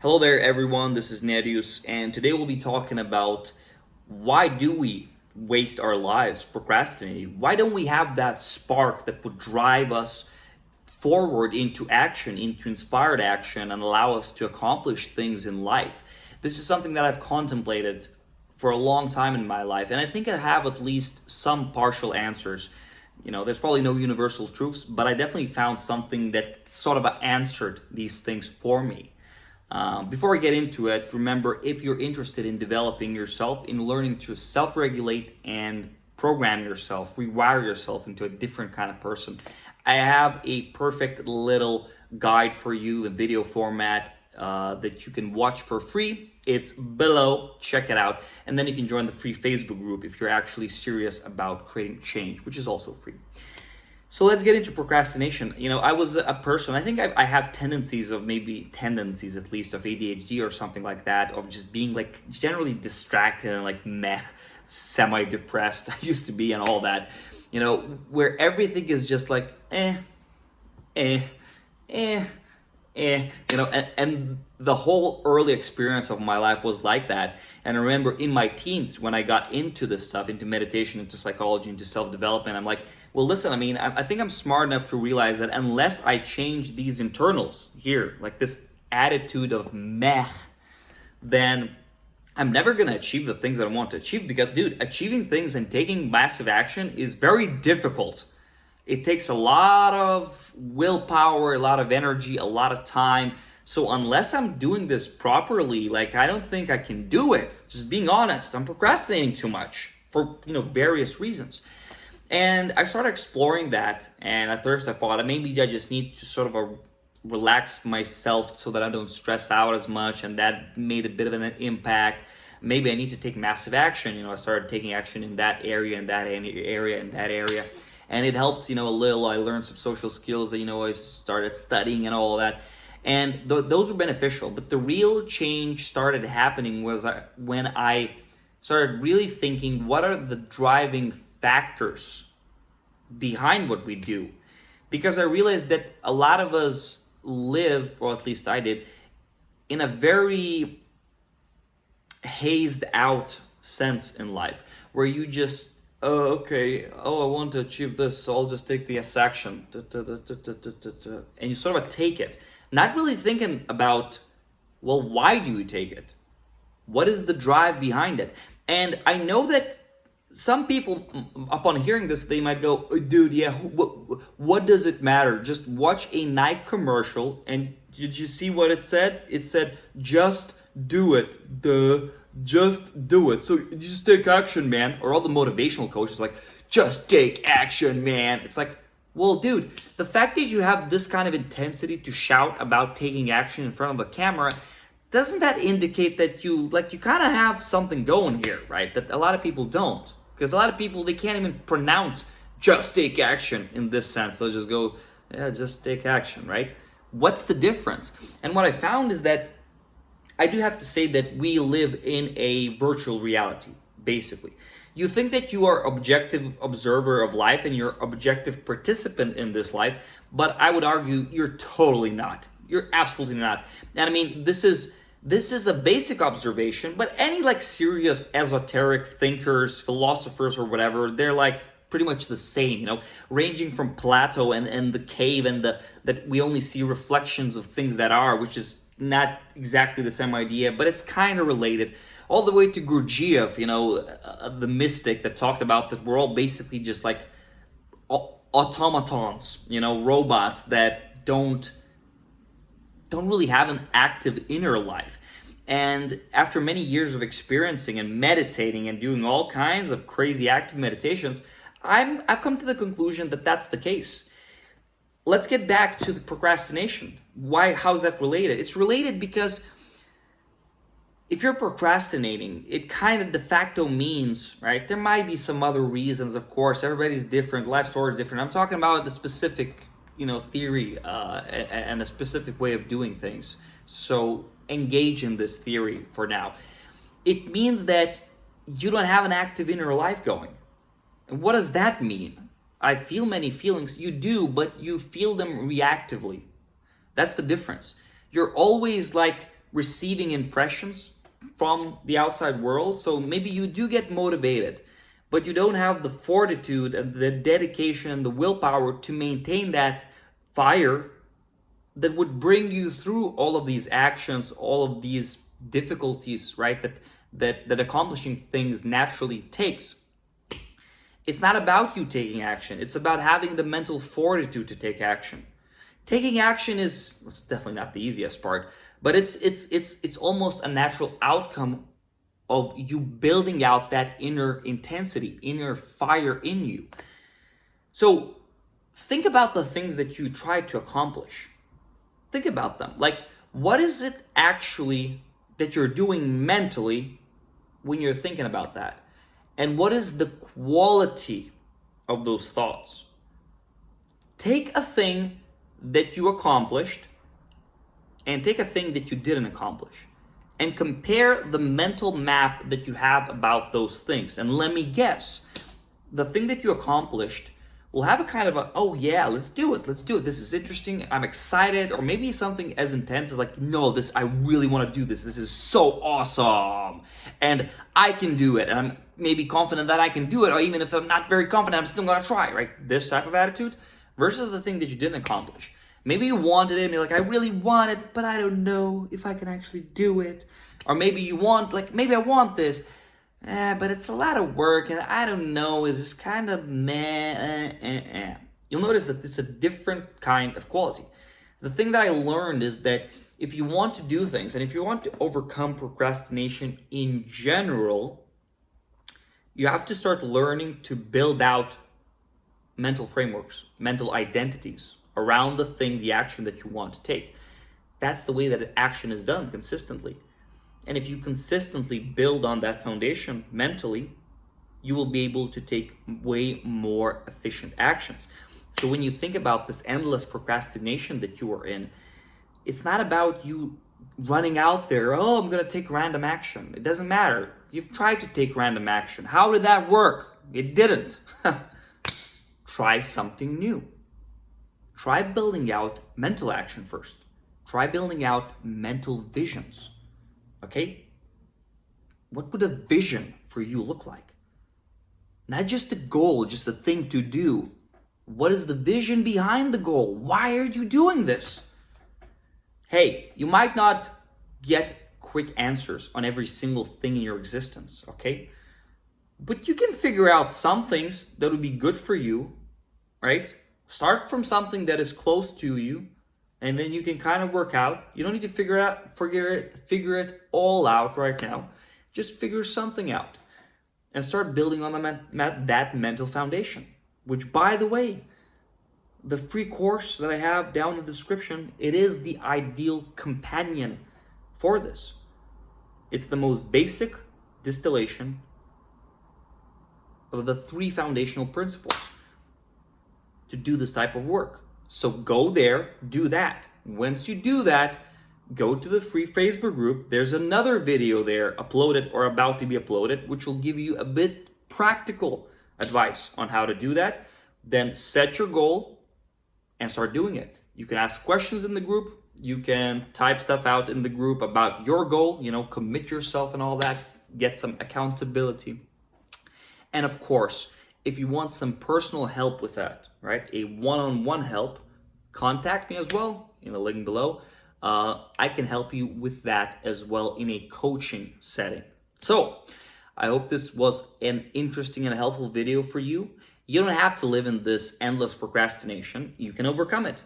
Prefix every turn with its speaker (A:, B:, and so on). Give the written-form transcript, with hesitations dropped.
A: Hello there, everyone. This is Nerius, and today we'll be talking about why do we waste our lives procrastinating? Why don't we have that spark that would drive us forward into action, into inspired action, and allow us to accomplish things in life? This is something that I've contemplated for a long time in my life, and I think I have at least some partial answers. There's probably no universal truths, but I definitely found something that sort of answered these things for me. Before I get into it, remember, if you're interested in developing yourself, in learning to self-regulate and program yourself, rewire yourself into a different kind of person, I have a perfect little guide for you in video format that you can watch for free. It's below, check it out. And then you can join the free Facebook group if you're actually serious about creating change, which is also free. So let's get into procrastination. I was a person, I think I have tendencies at least of ADHD or something like that, of just being like generally distracted and like semi-depressed. I used to be and all that, where everything is just like, eh, eh, and the whole early experience of my life was like that. And I remember in my teens when I got into this stuff, into meditation, into psychology, into self-development, I'm like, well, listen, I think I'm smart enough to realize that unless I change these internals here, like this attitude of meh, then I'm never going to achieve the things that I want to achieve. Because, dude, achieving things and taking massive action is very difficult. It takes a lot of willpower, a lot of energy, a lot of time. So unless I'm doing this properly, I don't think I can do it. Just being honest, I'm procrastinating too much for, various reasons. And I started exploring that. And at first I thought maybe I just need to sort of relax myself so that I don't stress out as much. And that made a bit of an impact. Maybe I need to take massive action. I started taking action in that area, in that area, in that area. And it helped, a little. I learned some social skills, I started studying and all that. And those were beneficial. But the real change started happening was when I started really thinking, what are the driving factors behind what we do? Because I realized that a lot of us live, or at least I did, in a very hazed out sense in life, where you just, I want to achieve this, so I'll just take this action. And you sort of take it, not really thinking about, well, why do you take it? What is the drive behind it? And I know that some people, upon hearing this, they might go, dude, yeah, what does it matter? Just watch a Nike commercial, and did you see what it said? It said, just do it. Just do it. So you just take action, man. Or all the motivational coaches like, just take action, man. It's like, well, dude, the fact that you have this kind of intensity to shout about taking action in front of the camera, doesn't that indicate that you kind of have something going here, right? That a lot of people don't. Because a lot of people, they can't even pronounce just take action in this sense. They'll just go, yeah, just take action, right? What's the difference? And what I found is that I do have to say that we live in a virtual reality, basically. You think that you are objective observer of life and you're objective participant in this life, but I would argue you're totally not. You're absolutely not. And this is a basic observation, but any serious esoteric thinkers, philosophers or whatever, they're pretty much the same, ranging from Plato and the cave and that we only see reflections of things that are, which is not exactly the same idea, but it's kind of related, all the way to Gurdjieff, the mystic that talked about that we're all basically just automatons, robots that don't really have an active inner life. And after many years of experiencing and meditating and doing all kinds of crazy active meditations, I've come to the conclusion that that's the case. Let's get back to the procrastination. How's that related? It's related because if you're procrastinating, it kind of de facto means, right? There might be some other reasons, of course. Everybody's different, life's sort of different. I'm talking about the specific, theory and a specific way of doing things. So engage in this theory for now. It means that you don't have an active inner life going. And what does that mean? I feel many feelings. You do, but you feel them reactively. That's the difference. You're always receiving impressions from the outside world. So maybe you do get motivated, but you don't have the fortitude and the dedication and the willpower to maintain that fire that would bring you through all of these actions, all of these difficulties, right? That accomplishing things naturally takes. It's not about you taking action. It's about having the mental fortitude to take action. Taking action is, it's definitely not the easiest part, but it's almost a natural outcome of you building out that inner intensity, inner fire in you. So think about the things that you try to accomplish. Think about them. Like, what is it actually that you're doing mentally when you're thinking about that? And what is the quality of those thoughts? Take a thing that you accomplished and take a thing that you didn't accomplish and compare the mental map that you have about those things. And let me guess, the thing that you accomplished will have a kind of a, oh yeah, let's do it. This is interesting. I'm excited. Or maybe something as intense as like, no, I really want to do this. This is so awesome. And I can do it. And I'm maybe confident that I can do it. Or even if I'm not very confident, I'm still going to try, right? This type of attitude versus the thing that you didn't accomplish. Maybe you wanted it and you're like, I really want it, but I don't know if I can actually do it. Or maybe you want, like, maybe I want this, but it's a lot of work and I don't know, is this kind of meh. You'll notice that it's a different kind of quality. The thing that I learned is that if you want to do things and if you want to overcome procrastination in general, you have to start learning to build out mental frameworks, mental identities around the thing, the action that you want to take. That's the way that action is done consistently. And if you consistently build on that foundation mentally, you will be able to take way more efficient actions. So when you think about this endless procrastination that you are in, it's not about you running out there, oh, I'm going to take random action. It doesn't matter. You've tried to take random action. How did that work? It didn't. Try something new. Try building out mental action first. Try building out mental visions. Okay? What would a vision for you look like? Not just a goal, just a thing to do. What is the vision behind the goal? Why are you doing this? Hey, you might not get quick answers on every single thing in your existence, okay? But you can figure out some things that would be good for you, right? Start from something that is close to you, and then you can kind of work out. You don't need to figure it all out right now. Just figure something out and start building on that mental foundation, which, by the way, the free course that I have down in the description, it is the ideal companion for this. It's the most basic distillation of the 3 foundational principles to do this type of work. So go there, do that. Once you do that, go to the free Facebook group. There's another video there uploaded or about to be uploaded, which will give you a bit practical advice on how to do that. Then set your goal and start doing it. You can ask questions in the group. You can type stuff out in the group about your goal, commit yourself and all that, get some accountability. And of course, if you want some personal help with that, right? A one-on-one help, contact me as well in the link below. I can help you with that as well in a coaching setting. So I hope this was an interesting and helpful video for you. You don't have to live in this endless procrastination. You can overcome it.